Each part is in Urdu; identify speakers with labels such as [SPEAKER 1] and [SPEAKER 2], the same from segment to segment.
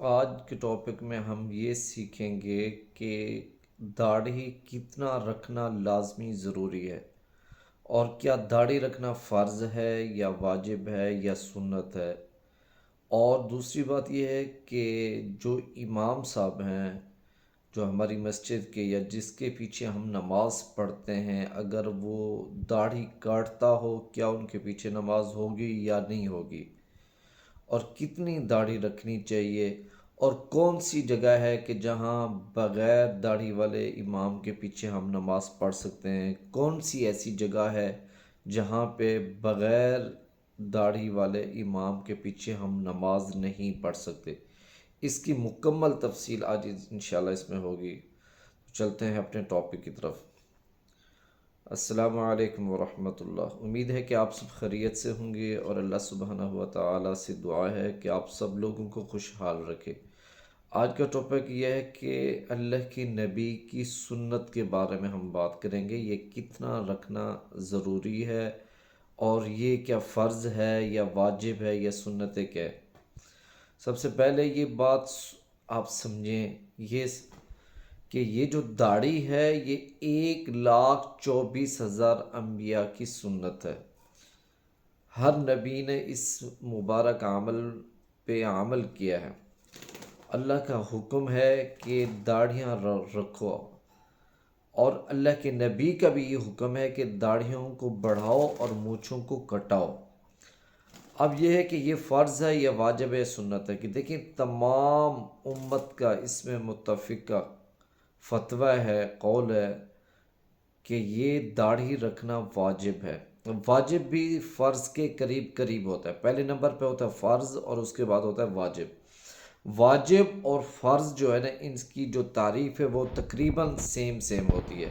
[SPEAKER 1] آج کے ٹاپک میں ہم یہ سیکھیں گے کہ داڑھی کتنا رکھنا لازمی ضروری ہے، اور کیا داڑھی رکھنا فرض ہے یا واجب ہے یا سنت ہے۔ اور دوسری بات یہ ہے کہ جو امام صاحب ہیں، جو ہماری مسجد کے یا جس کے پیچھے ہم نماز پڑھتے ہیں، اگر وہ داڑھی کاٹتا ہو کیا ان کے پیچھے نماز ہوگی یا نہیں ہوگی، اور کتنی داڑھی رکھنی چاہیے، اور کون سی جگہ ہے کہ جہاں بغیر داڑھی والے امام کے پیچھے ہم نماز پڑھ سکتے ہیں، کون سی ایسی جگہ ہے جہاں پہ بغیر داڑھی والے امام کے پیچھے ہم نماز نہیں پڑھ سکتے۔ اس کی مکمل تفصیل آج انشاءاللہ اس میں ہوگی۔ چلتے ہیں اپنے ٹاپک کی طرف۔ السلام علیکم ورحمۃ اللہ۔ امید ہے کہ آپ سب خیریت سے ہوں گے، اور اللہ سبحانہ و تعالیٰ سے دعا ہے کہ آپ سب لوگوں کو خوشحال رکھے۔ آج کا ٹاپک یہ ہے کہ اللہ کے نبی کی سنت کے بارے میں ہم بات کریں گے، یہ کتنا رکھنا ضروری ہے، اور یہ کیا فرض ہے یا واجب ہے یا سنت کیا ہے۔ سب سے پہلے یہ بات آپ سمجھیں یہ کہ یہ جو داڑھی ہے یہ 1,24,000 انبیاء کی سنت ہے۔ ہر نبی نے اس مبارک عمل پہ عمل کیا ہے۔ اللہ کا حکم ہے کہ داڑھیاں رکھو، اور اللہ کے نبی کا بھی یہ حکم ہے کہ داڑھیوں کو بڑھاؤ اور مونچھوں کو کٹاؤ۔ اب یہ ہے کہ یہ فرض ہے یا واجب ہے سنت ہے، کہ دیکھیں تمام امت کا اس میں متفقہ فتویٰ ہے، قول ہے کہ یہ داڑھی رکھنا واجب ہے۔ واجب بھی فرض کے قریب قریب ہوتا ہے، پہلے نمبر پہ ہوتا ہے فرض اور اس کے بعد ہوتا ہے واجب۔ واجب اور فرض جو ہے نا، ان کی جو تعریف ہے وہ تقریباً سیم ہوتی ہے،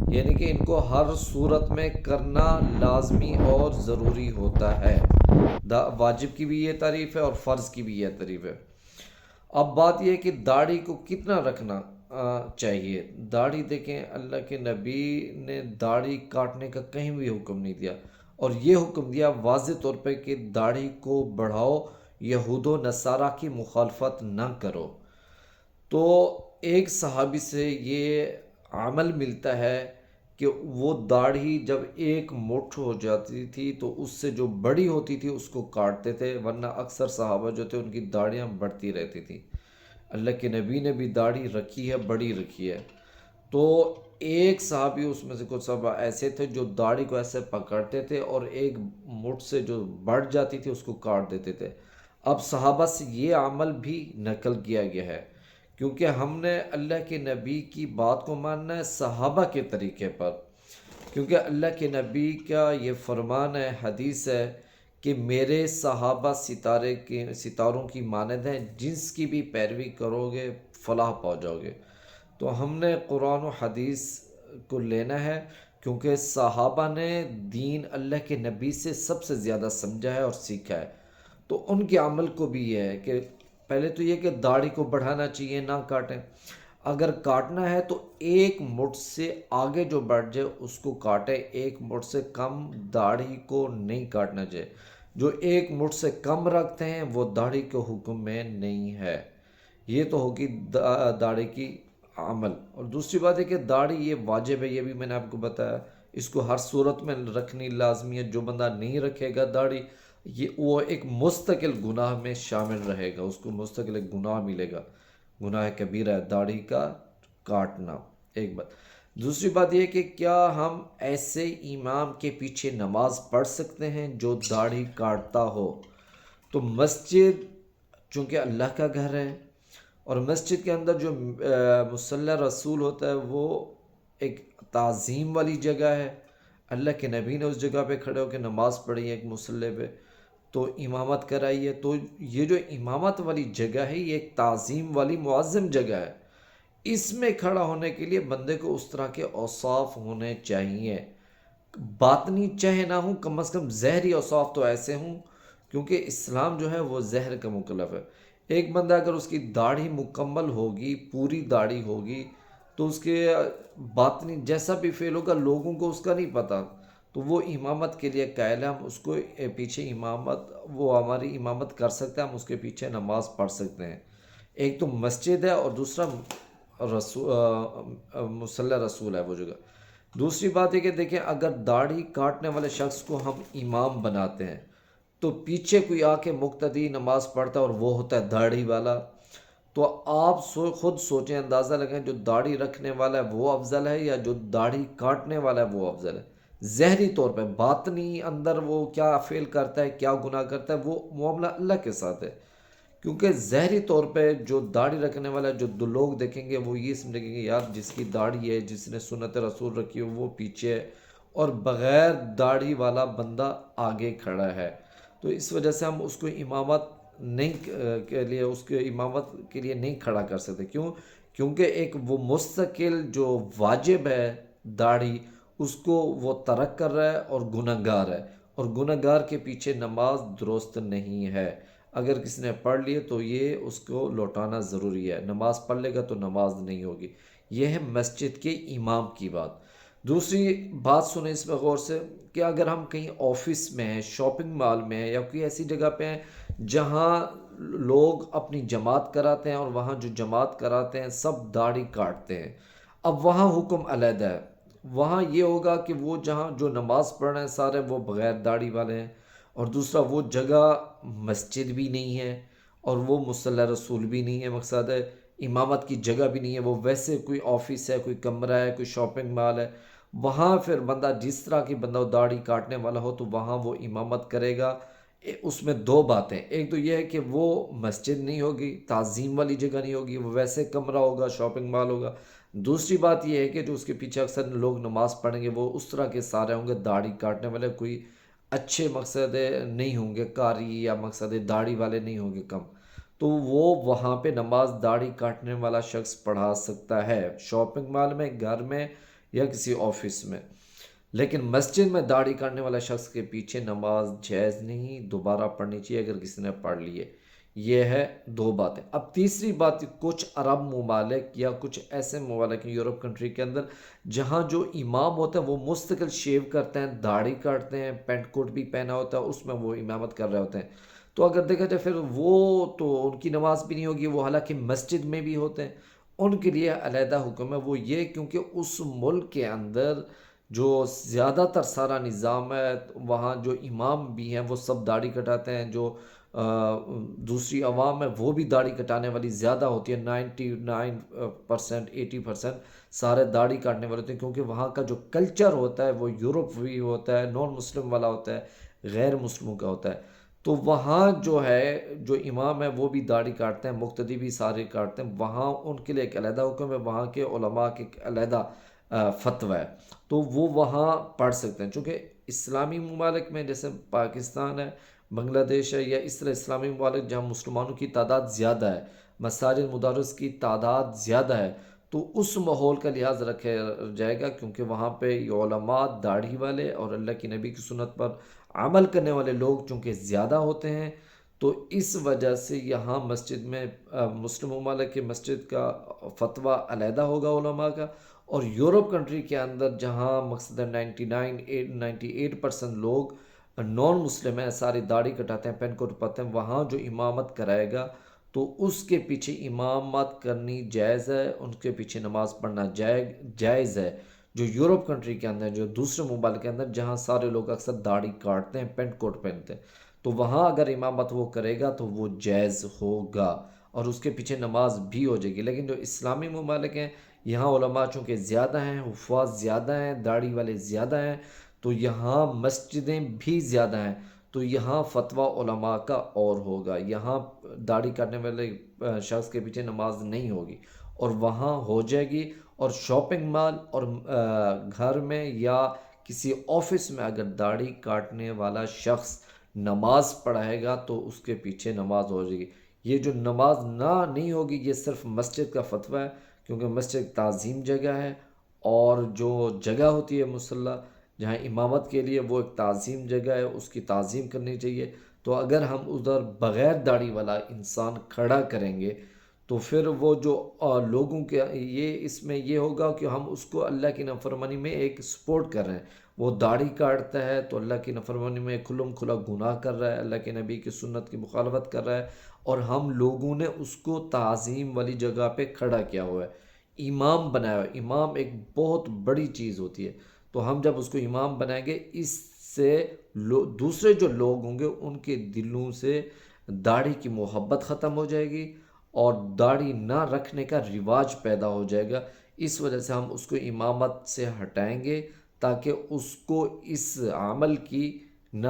[SPEAKER 1] یعنی کہ ان کو ہر صورت میں کرنا لازمی اور ضروری ہوتا ہے۔ واجب کی بھی یہ تعریف ہے اور فرض کی بھی یہ تعریف ہے۔ اب بات یہ ہے کہ داڑھی کو کتنا رکھنا چاہیے۔ داڑھی دیکھیں، اللہ کے نبی نے داڑھی کاٹنے کا کہیں بھی حکم نہیں دیا، اور یہ حکم دیا واضح طور پہ کہ داڑھی کو بڑھاؤ، یہود و نصارہ کی مخالفت نہ کرو۔ تو ایک صحابی سے یہ عمل ملتا ہے کہ وہ داڑھی جب ایک مٹھ ہو جاتی تھی تو اس سے جو بڑی ہوتی تھی اس کو کاٹتے تھے، ورنہ اکثر صحابہ جو تھے ان کی داڑھیاں بڑھتی رہتی تھیں۔ اللہ کے نبی نے بھی داڑھی رکھی ہے، بڑی رکھی ہے۔ تو ایک صحابی اس میں سے کچھ صحابہ ایسے تھے جو داڑھی کو ایسے پکڑتے تھے اور ایک مٹھ سے جو بڑھ جاتی تھی اس کو کاٹ دیتے تھے۔ اب صحابہ سے یہ عمل بھی نقل کیا گیا ہے، کیونکہ ہم نے اللہ کے نبی کی بات کو ماننا ہے صحابہ کے طریقے پر، کیونکہ اللہ کے نبی کا یہ فرمان ہے، حدیث ہے کہ میرے صحابہ ستاروں کی مانند ہیں، جس کی بھی پیروی کرو گے فلاح پا جاؤ گے۔ تو ہم نے قرآن و حدیث کو لینا ہے، کیونکہ صحابہ نے دین اللہ کے نبی سے سب سے زیادہ سمجھا ہے اور سیکھا ہے۔ تو ان کے عمل کو بھی یہ ہے کہ پہلے تو یہ کہ داڑھی کو بڑھانا چاہیے، نہ کاٹیں۔ اگر کاٹنا ہے تو ایک مٹھ سے آگے جو بڑھ جائے اس کو کاٹیں، ایک مٹھ سے کم داڑھی کو نہیں کاٹنا چاہیے۔ جو ایک مٹھ سے کم رکھتے ہیں وہ داڑھی کے حکم میں نہیں ہے۔ یہ تو ہوگی داڑھی کی عمل۔ اور دوسری بات ہے کہ داڑھی یہ واجب ہے، یہ بھی میں نے آپ کو بتایا، اس کو ہر صورت میں رکھنی لازمی ہے۔ جو بندہ نہیں رکھے گا داڑھی، وہ ایک مستقل گناہ میں شامل رہے گا، اس کو مستقل ایک گناہ ملے گا، گناہ کبیرہ ہے داڑھی کا کاٹنا۔ ایک بات، دوسری بات یہ کہ کیا ہم ایسے امام کے پیچھے نماز پڑھ سکتے ہیں جو داڑھی کاٹتا ہو؟ تو مسجد چونکہ اللہ کا گھر ہے، اور مسجد کے اندر جو مصلی رسول ہوتا ہے وہ ایک تعظیم والی جگہ ہے۔ اللہ کے نبی نے اس جگہ پہ کھڑے ہو کے نماز پڑھی ہے ایک مصلی پہ، تو امامت کرائی ہے۔ تو یہ جو امامت والی جگہ ہے یہ ایک تعظیم والی معظم جگہ ہے۔ اس میں کھڑا ہونے کے لیے بندے کو اس طرح کے اوصاف ہونے چاہیے، باطنی چاہے نہ ہوں، کم از کم ظاہری اوصاف تو ایسے ہوں، کیونکہ اسلام جو ہے وہ ظاہر کا مکلف ہے۔ ایک بندہ اگر اس کی داڑھی مکمل ہوگی، پوری داڑھی ہوگی، تو اس کے باطنی جیسا بھی فعل ہوگا لوگوں کو اس کا نہیں پتہ، تو وہ امامت کے لیے قائل ہے، ہم اس کو پیچھے امامت، وہ ہماری امامت کر سکتے ہیں، ہم اس کے پیچھے نماز پڑھ سکتے ہیں۔ ایک تو مسجد ہے اور دوسرا مصلی رسول ہے وہ جگہ۔ دوسری بات ہے کہ دیکھیں اگر داڑھی کاٹنے والے شخص کو ہم امام بناتے ہیں تو پیچھے کوئی آ کے مقتدی نماز پڑھتا ہے اور وہ ہوتا ہے داڑھی والا، تو آپ خود سوچیں، اندازہ لگیں جو داڑھی رکھنے والا ہے وہ افضل ہے یا جو داڑھی کاٹنے والا ہے وہ افضل ہے؟ ظاہری طور پہ، باطنی اندر وہ کیا فعل کرتا ہے، کیا گناہ کرتا ہے، وہ معاملہ اللہ کے ساتھ ہے۔ کیونکہ ظاہری طور پہ جو داڑھی رکھنے والا ہے، جو دو لوگ دیکھیں گے وہ یہ سمجھیں گے یار جس کی داڑھی ہے، جس نے سنت رسول رکھی ہے وہ پیچھے ہے، اور بغیر داڑھی والا بندہ آگے کھڑا ہے۔ تو اس وجہ سے ہم اس کو امامت نہیں کے لیے اس کے امامت کے لیے نہیں کھڑا کر سکتے۔ کیوں؟ کیونکہ ایک وہ مستقل جو واجب ہے داڑھی، اس کو وہ ترک کر رہا ہے اور گنہگار ہے، اور گنہگار کے پیچھے نماز درست نہیں ہے۔ اگر کسی نے پڑھ لیے تو یہ اس کو لوٹانا ضروری ہے، نماز پڑھ لے گا تو نماز نہیں ہوگی۔ یہ ہے مسجد کے امام کی بات۔ دوسری بات سنیں اس میں غور سے، کہ اگر ہم کہیں آفس میں ہیں، شاپنگ مال میں ہیں، یا کوئی ایسی جگہ پہ ہیں جہاں لوگ اپنی جماعت کراتے ہیں اور وہاں جو جماعت کراتے ہیں سب داڑھی کاٹتے ہیں، اب وہاں حکم علیحدہ ہے۔ وہاں یہ ہوگا کہ وہ جہاں جو نماز پڑھ رہے ہیں سارے وہ بغیر داڑھی والے ہیں، اور دوسرا وہ جگہ مسجد بھی نہیں ہے اور وہ مصلی رسول بھی نہیں ہے، مقصد ہے امامت کی جگہ بھی نہیں ہے، وہ ویسے کوئی آفس ہے، کوئی کمرہ ہے، کوئی شاپنگ مال ہے۔ وہاں پھر بندہ جس طرح کی بندہ داڑھی کاٹنے والا ہو تو وہاں وہ امامت کرے گا۔ اس میں دو باتیں، ایک تو یہ ہے کہ وہ مسجد نہیں ہوگی، تعظیم والی جگہ نہیں ہوگی، وہ ویسے کمرہ ہوگا، شاپنگ مال ہوگا۔ دوسری بات یہ ہے کہ جو اس کے پیچھے اکثر لوگ نماز پڑھیں گے وہ اس طرح کے سارے ہوں گے داڑھی کاٹنے والے، کوئی اچھے مقصد نہیں ہوں گے قاری، یا مقصد داڑھی والے نہیں ہوں گے کم، تو وہ وہاں پہ نماز داڑھی کاٹنے والا شخص پڑھا سکتا ہے، شاپنگ مال میں، گھر میں، یا کسی آفس میں۔ لیکن مسجد میں داڑھی کاٹنے والا شخص کے پیچھے نماز جائز نہیں، دوبارہ پڑھنی چاہیے اگر کسی نے پڑھ لی ہے۔ یہ ہے دو باتیں۔ اب تیسری بات، کچھ عرب ممالک یا کچھ ایسے ممالک یورپ کنٹری کے اندر جہاں جو امام ہوتا ہے وہ مستقل شیو کرتے ہیں، داڑھی کاٹتے ہیں، پینٹ کوٹ بھی پہنا ہوتا ہے، اس میں وہ امامت کر رہے ہوتے ہیں، تو اگر دیکھا جائے پھر وہ تو ان کی نماز بھی نہیں ہوگی، وہ حالانکہ مسجد میں بھی ہوتے ہیں۔ ان کے لیے علیحدہ حکم ہے، وہ یہ کیونکہ اس ملک کے اندر جو زیادہ تر سارا نظام ہے وہاں جو امام بھی ہیں وہ سب داڑھی کٹاتے ہیں، جو دوسری عوام ہے وہ بھی داڑھی کٹانے والی زیادہ ہوتی ہے، 99% 80% سارے داڑھی کاٹنے والے ہوتے ہیں، کیونکہ وہاں کا جو کلچر ہوتا ہے وہ یورپی ہوتا ہے، نان مسلم والا ہوتا ہے، غیر مسلموں کا ہوتا ہے۔ تو وہاں جو ہے جو امام ہے وہ بھی داڑھی کاٹتے ہیں، مقتدی بھی سارے کاٹتے ہیں، وہاں ان کے لیے ایک علیحدہ حکم ہے، وہاں کے علماء کے ایک علیحدہ فتویٰ ہے، تو وہ وہاں پڑھ سکتے ہیں۔ چونکہ اسلامی ممالک میں جیسے پاکستان ہے، بنگلہ دیش ہے، یا اس طرح اسلامی ممالک جہاں مسلمانوں کی تعداد زیادہ ہے، مساجد مدارس کی تعداد زیادہ ہے، تو اس ماحول کا لحاظ رکھا جائے گا، کیونکہ وہاں پہ یہ علماء داڑھی والے اور اللہ کی نبی کی سنت پر عمل کرنے والے لوگ چونکہ زیادہ ہوتے ہیں، تو اس وجہ سے یہاں مسجد میں مسلم ممالک کی مسجد کا فتویٰ علیحدہ ہوگا علماء کا، اور یورپ کنٹری کے اندر جہاں مقصد 98% لوگ نان مسلم ہیں، ساری داڑھی کٹاتے ہیں، پین کوٹ پاتے ہیں، وہاں جو امامت کرائے گا تو اس کے پیچھے امامت کرنی جائز ہے، ان کے پیچھے نماز پڑھنا جائز ہے۔ جو یورپ کنٹری کے اندر، جو دوسرے ممالک کے اندر جہاں سارے لوگ اکثر داڑھی کاٹتے ہیں، پینٹ کوٹ پہنتے ہیں، تو وہاں اگر امامت وہ کرے گا تو وہ جائز ہوگا اور اس کے پیچھے نماز بھی ہو جائے گی۔ لیکن جو اسلامی ممالک ہیں یہاں علماء چونکہ زیادہ ہیں، حفاظ زیادہ ہیں، داڑھی والے زیادہ ہیں، تو یہاں مسجدیں بھی زیادہ ہیں، تو یہاں فتویٰ علماء کا اور ہوگا، یہاں داڑھی کاٹنے والے شخص کے پیچھے نماز نہیں ہوگی اور وہاں ہو جائے گی۔ اور شاپنگ مال اور گھر میں یا کسی آفس میں اگر داڑھی کاٹنے والا شخص نماز پڑھائے گا تو اس کے پیچھے نماز ہو جائے گی۔ یہ جو نماز نہیں ہوگی یہ صرف مسجد کا فتویٰ ہے، کیونکہ مسجد تعظیم جگہ ہے، اور جو جگہ ہوتی ہے مصلی جہاں امامت کے لیے وہ ایک تعظیم جگہ ہے، اس کی تعظیم کرنی چاہیے۔ تو اگر ہم ادھر بغیر داڑھی والا انسان کھڑا کریں گے تو پھر وہ جو لوگوں کے یہ اس میں یہ ہوگا کہ ہم اس کو اللہ کی نافرمانی میں ایک سپورٹ کر رہے ہیں، وہ داڑھی کاٹتا ہے تو اللہ کی نافرمانی میں کھلم کھلا گناہ کر رہا ہے، اللہ کے نبی کی سنت کی مخالفت کر رہا ہے، اور ہم لوگوں نے اس کو تعظیم والی جگہ پہ کھڑا کیا ہوا ہے، امام بنایا ہوا ہے۔ امام ایک بہت بڑی چیز ہوتی ہے، تو ہم جب اس کو امام بنائیں گے، اس سے دوسرے جو لوگ ہوں گے ان کے دلوں سے داڑھی کی محبت ختم ہو جائے گی، اور داڑھی نہ رکھنے کا رواج پیدا ہو جائے گا۔ اس وجہ سے ہم اس کو امامت سے ہٹائیں گے، تاکہ اس کو اس عمل کی نہ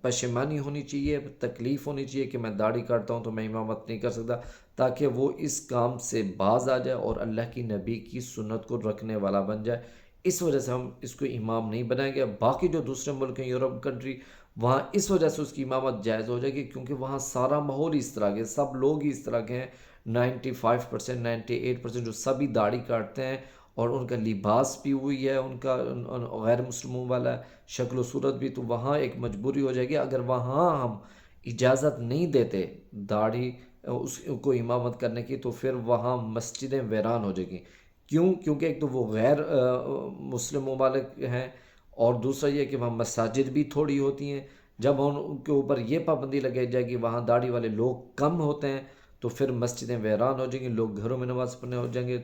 [SPEAKER 1] پشیمانی ہونی چاہیے، تکلیف ہونی چاہیے کہ میں داڑھی کاٹتا ہوں تو میں امامت نہیں کر سکتا، تاکہ وہ اس کام سے باز آ جائے اور اللہ کی نبی کی سنت کو رکھنے والا بن جائے۔ اس وجہ سے ہم اس کو امام نہیں بنائیں گے۔ باقی جو دوسرے ملک ہیں، یورپ کنٹری، وہاں اس وجہ سے اس کی امامت جائز ہو جائے گی، کیونکہ وہاں سارا ماحول اس طرح کے، سب لوگ ہی اس طرح کے ہیں، 95%، 98% جو سبھی داڑھی کاٹتے ہیں، اور ان کا لباس بھی ہوئی ہے ان کا غیر مسلموں والا ہے، شکل و صورت بھی، تو وہاں ایک مجبوری ہو جائے گی۔ اگر وہاں ہم اجازت نہیں دیتے داڑھی اس کو امامت کرنے کی، تو پھر وہاں مسجدیں ویران ہو جائیں گی۔ کیوں؟ کیونکہ ایک تو وہ غیر مسلم ممالک ہیں، اور دوسرا یہ کہ وہاں مساجد بھی تھوڑی ہوتی ہیں۔ جب ان کے اوپر یہ پابندی لگائی جائے گی وہاں داڑھی والے لوگ کم ہوتے ہیں، تو پھر مسجدیں ویران ہو جائیں گی، لوگ گھروں میں نماز پڑھنے ہو جائیں گے،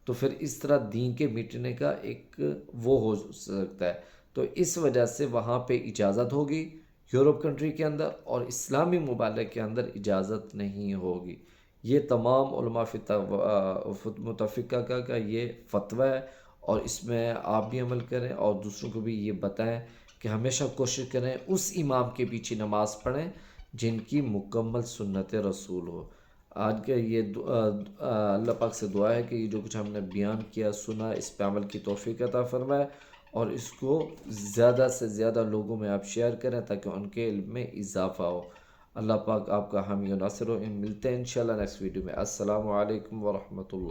[SPEAKER 1] تو پھر اس طرح دین کے مٹنے کا ایک وہ ہو سکتا ہے۔ تو اس وجہ سے وہاں پہ اجازت ہوگی یورپ کنٹری کے اندر، اور اسلامی ممالک کے اندر اجازت نہیں ہوگی۔ یہ تمام علماء متفقہ کا یہ فتویٰ ہے، اور اس میں آپ بھی عمل کریں اور دوسروں کو بھی یہ بتائیں کہ ہمیشہ کوشش کریں اس امام کے پیچھے نماز پڑھیں جن کی مکمل سنت رسول ہو۔ آج کا یہ اللہ پاک سے دعا ہے کہ یہ جو کچھ ہم نے بیان کیا، سنا، اس پہ عمل کی توفیق عطا فرمائے، اور اس کو زیادہ سے زیادہ لوگوں میں آپ شیئر کریں تاکہ ان کے علم میں اضافہ ہو۔ اللہ پاک آپ کا حامی و ناصر ہو۔ ملتے ہیں انشاءاللہ نیکسٹ ویڈیو میں۔ السلام علیکم ورحمۃ اللہ۔